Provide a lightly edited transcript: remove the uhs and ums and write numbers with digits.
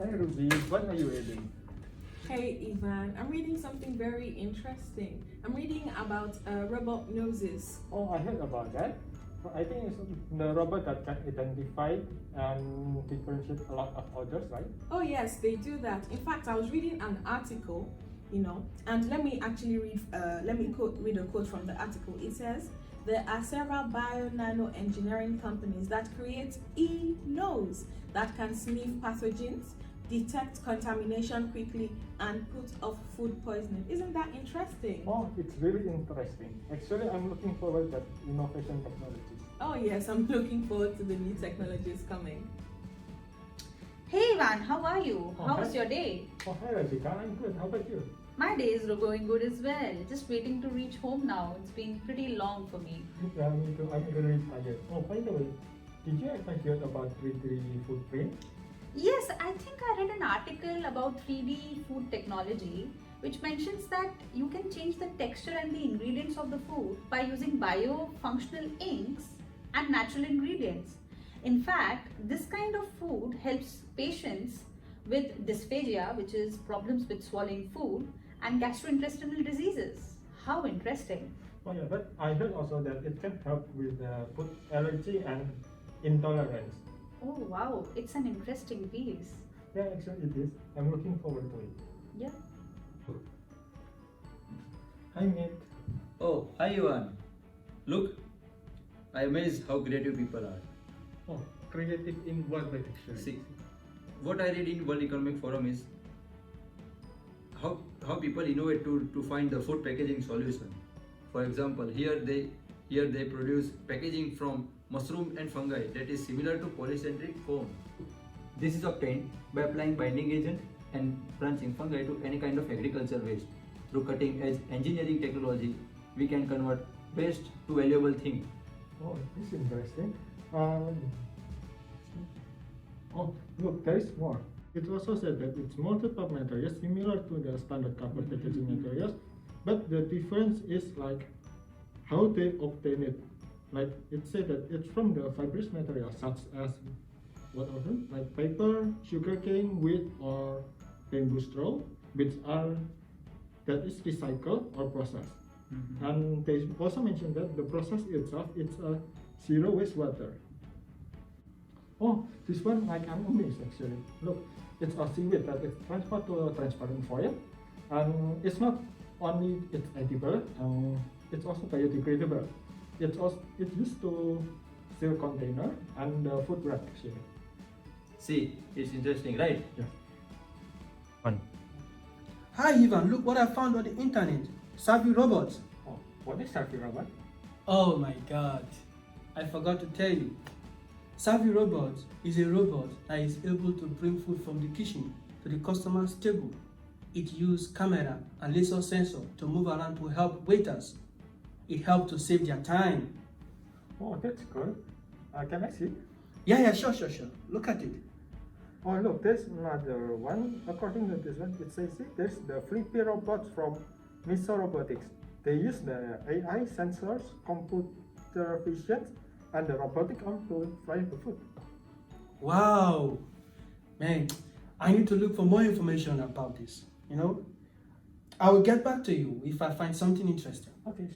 Hi Ruby, what are you reading? Hey Ivan, I'm reading something very interesting. I'm reading about robot noses. Oh, I heard about that. I think it's the robot that can identify and differentiate a lot of odors, right? Oh yes, they do that. In fact, I was reading an article, and let me actually read a quote from the article. It says, there are several bio-nano engineering companies that create e-nose that can sniff pathogens, detect contamination quickly, and put off food poisoning. Isn't that interesting? Oh, it's really interesting. Actually, I'm looking forward to innovation technologies. Oh yes, I'm looking forward to the new technologies coming. Hey Ivan, how are you? Oh, How hi. was your day? Oh, hi Rajika, I'm good. How about you? My day is going good as well. Just waiting to reach home now. It's been pretty long for me. Yeah, me too. I'm really tired. Oh, by the way, did you ever hear about 3D footprint? Yes, I think I read an article about 3D food technology which mentions that you can change the texture and the ingredients of the food by using bio-functional inks and natural ingredients. In fact, this kind of food helps patients with dysphagia, which is problems with swallowing food, and gastrointestinal diseases. How interesting. Oh yeah, but I heard also that it can help with food allergy and intolerance. Oh wow, it's an interesting piece. Yeah, actually it is. I'm looking forward to it. Yeah. Hi mate. Oh, hi Ivan. Look, I amaze how creative people are. Oh, creative in what way actually? See, what I read in World Economic Forum is how people innovate to find the food packaging solution. For example, here they produce packaging from mushroom and fungi that is similar to polycentric foam. This is obtained by applying binding agent and branching fungi to any kind of agriculture waste. Through cutting edge engineering technology, we can convert waste to valuable thing. Oh, this is interesting. Oh, look, there is more. It also said that it's multiple materials similar to the standard cardboard packaging materials, but the difference is like how they obtain it. Like it said that it's from the fibrous materials such as what are them? Like paper, sugarcane, wheat, or bamboo straw, which are that is recycled or processed. And they also mentioned that the process itself it's a zero wastewater. Oh, this one like I'm amazed actually. Look, it's a seaweed that is transferred to a transparent foil, and it's not only it's edible, it's also biodegradable. It's used to seal container and food wrap actually. See, it's interesting, right? Yes. Hi Ivan, look what I found on the internet. Savvy robots. Oh, what is Savvy Robot? Oh my god, I forgot to tell you. Savvy Robot is a robot that is able to bring food from the kitchen to the customer's table. It uses camera and laser sensor to move around to help waiters. It helps to save their time. Oh, that's good. Can I see? Yeah, sure. Look at it. Oh, look, there's another one. According to this one, it says there's the flippy robots from Miso Robotics. They use the AI sensors, computer vision, and the robotic arm to fry the food. Wow, man, I need to look for more information about this. I will get back to you if I find something interesting. Okay.